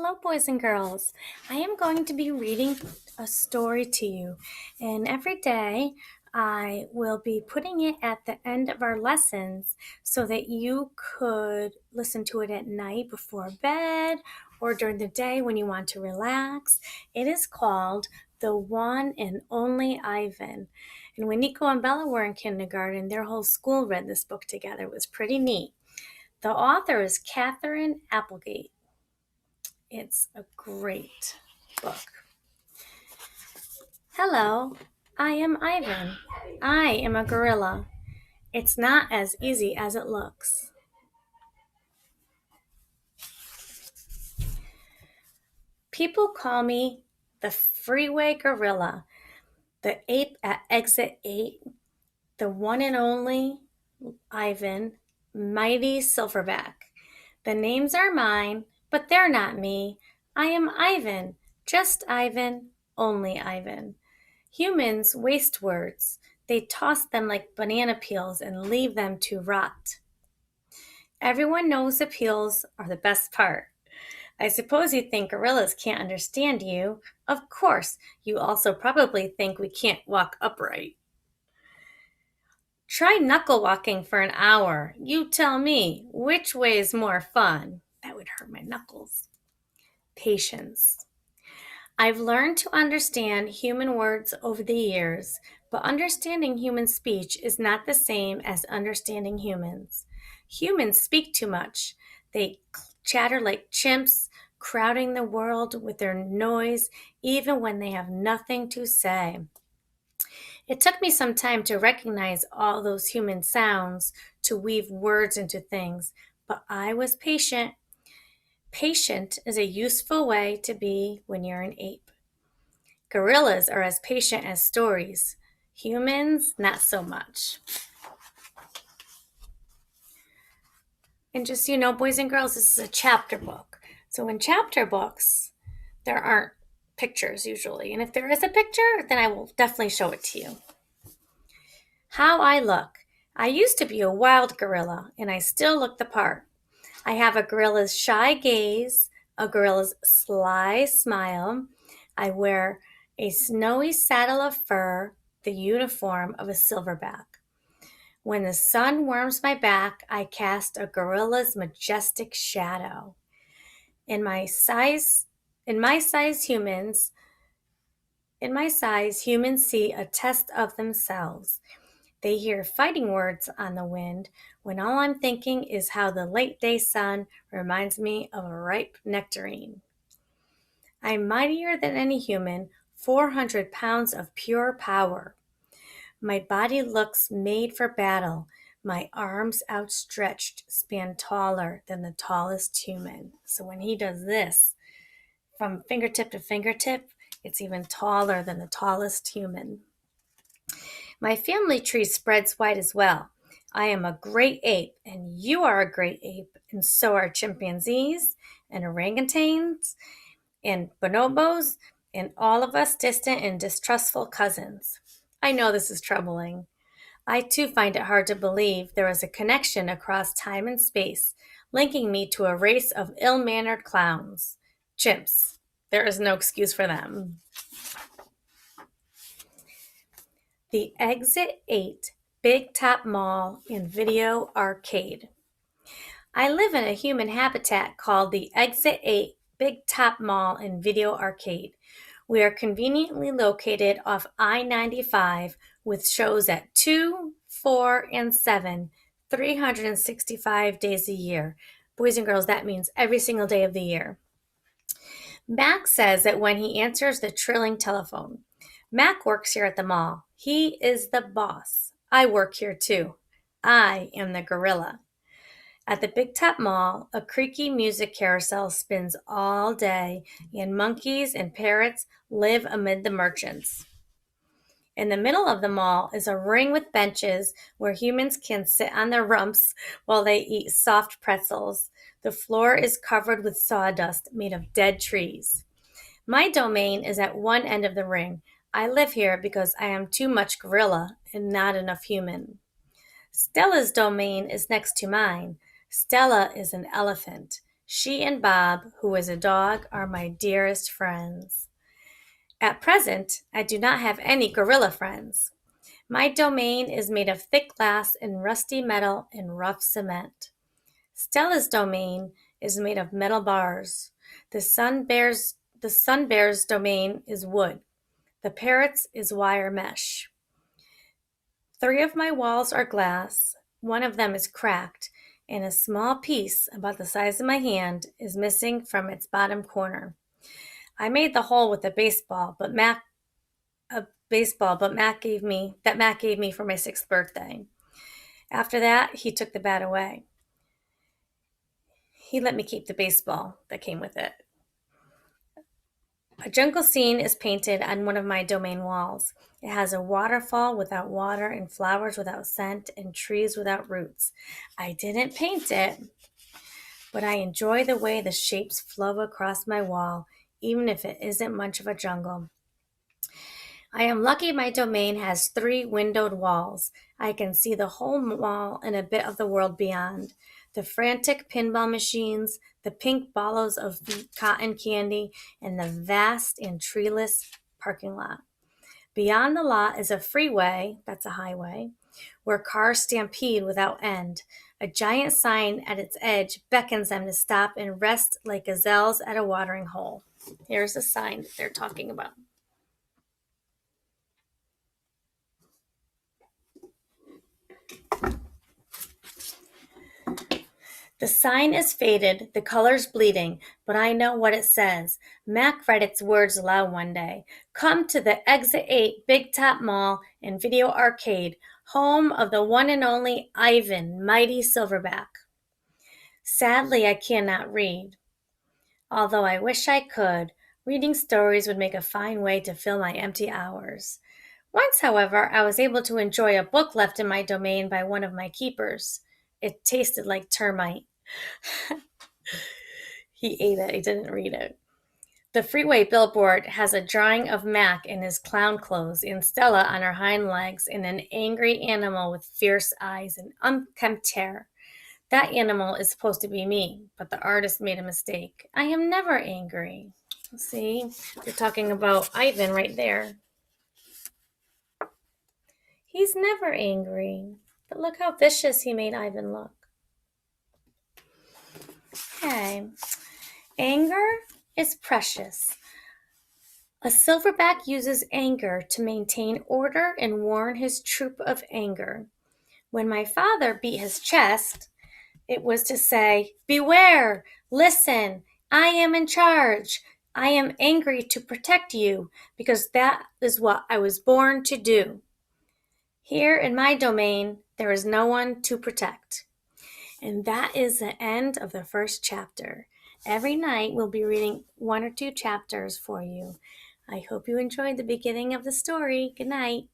Hello, boys and girls. I am going to be reading a story to you, and every day I will be putting it at the end of our lessons so that you could listen to it at night before bed or during the day when you want to relax. It is called The One and Only Ivan. And when Nico and Bella were in kindergarten, their whole school read this book together. It was pretty neat. The author is Catherine Applegate. It's a great book. Hello, I am Ivan. I am a gorilla. It's not as easy as it looks. People call me the freeway gorilla, the ape at exit 8, the one and only Ivan, mighty silverback. The names are mine, but they're not me. I am Ivan, just Ivan, only Ivan. Humans waste words. They toss them like banana peels and leave them to rot. Everyone knows the peels are the best part. I suppose you think gorillas can't understand you. Of course, you also probably think we can't walk upright. Try knuckle walking for an hour. You tell me, which way is more fun? That would hurt my knuckles. Patience. I've learned to understand human words over the years, but understanding human speech is not the same as understanding humans. Humans speak too much. They chatter like chimps, crowding the world with their noise, even when they have nothing to say. It took me some time to recognize all those human sounds, to weave words into things, but I was patient. Patient is a useful way to be when you're an ape. Gorillas are as patient as stories. Humans, not so much. And just so you know, boys and girls, this is a chapter book. So in chapter books, there aren't pictures usually. And if there is a picture, then I will definitely show it to you. How I look. I used to be a wild gorilla, and I still look the part. I have a gorilla's shy gaze, a gorilla's sly smile. I wear a snowy saddle of fur, the uniform of a silverback. When the sun warms my back, I cast a gorilla's majestic shadow. In my size, humans see a test of themselves. They hear fighting words on the wind when all I'm thinking is how the late day sun reminds me of a ripe nectarine. I'm mightier than any human, 400 pounds of pure power. My body looks made for battle. My arms outstretched span taller than the tallest human. So when he does this, from fingertip to fingertip, it's even taller than the tallest human. My family tree spreads wide as well. I am a great ape, and you are a great ape, and so are chimpanzees and orangutans and bonobos and all of us distant and distrustful cousins. I know this is troubling. I too find it hard to believe there is a connection across time and space, linking me to a race of ill-mannered clowns. Chimps. There is no excuse for them. The Exit 8 Big Top Mall and Video Arcade. I live in a human habitat called the Exit 8 Big Top Mall and Video Arcade. We are conveniently located off I-95 with shows at 2, 4, and 7, 365 days a year. Boys and girls, that means every single day of the year. Mac says that when he answers the trilling telephone, Mac works here at the mall. He is the boss. I work here too. I am the gorilla. At the Big Top Mall, a creaky music carousel spins all day, and monkeys and parrots live amid the merchants. In the middle of the mall is a ring with benches where humans can sit on their rumps while they eat soft pretzels. The floor is covered with sawdust made of dead trees. My domain is at one end of the ring. I live here because I am too much gorilla and not enough human. Stella's domain is next to mine. Stella is an elephant. She and Bob, who is a dog, are my dearest friends. At present, I do not have any gorilla friends. My domain is made of thick glass and rusty metal and rough cement. Stella's domain is made of metal bars. The sun bear's domain is wood. The parrot's is wire mesh. 3 of my walls are glass. One of them is cracked, and a small piece, about the size of my hand, is missing from its bottom corner. I made the hole with a baseball, but Mac gave me for my 6th birthday. After that, he took the bat away. He let me keep the baseball that came with it. A jungle scene is painted on one of my domain walls. It has a waterfall without water and flowers without scent and trees without roots. I didn't paint it, but I enjoy the way the shapes flow across my wall, even if it isn't much of a jungle. I am lucky my domain has 3 windowed walls. I can see the whole wall and a bit of the world beyond. The frantic pinball machines, the pink ballos of cotton candy, and the vast and treeless parking lot. Beyond the lot is a freeway, that's a highway, where cars stampede without end. A giant sign at its edge beckons them to stop and rest like gazelles at a watering hole. Here's the sign that they're talking about. The sign is faded, the colors bleeding, but I know what it says. Mac read its words aloud one day. Come to the Exit 8 Big Top Mall and Video Arcade, home of the one and only Ivan, Mighty Silverback. Sadly, I cannot read. Although I wish I could, reading stories would make a fine way to fill my empty hours. Once, however, I was able to enjoy a book left in my domain by one of my keepers. It tasted like termite. He ate it, he didn't read it. The freeway billboard has a drawing of Mac in his clown clothes and Stella on her hind legs and an angry animal with fierce eyes and unkempt hair. That animal is supposed to be me, but the artist made a mistake. I am never angry. See, they're talking about Ivan right there. He's never angry, but look how vicious he made Ivan look. Okay. Anger is precious. A silverback uses anger to maintain order and warn his troop of anger. When my father beat his chest, it was to say, beware, listen, I am in charge. I am angry to protect you because that is what I was born to do. Here in my domain, there is no one to protect. And that is the end of the first chapter. Every night we'll be reading 1 or 2 chapters for you. I hope you enjoyed the beginning of the story. Good night.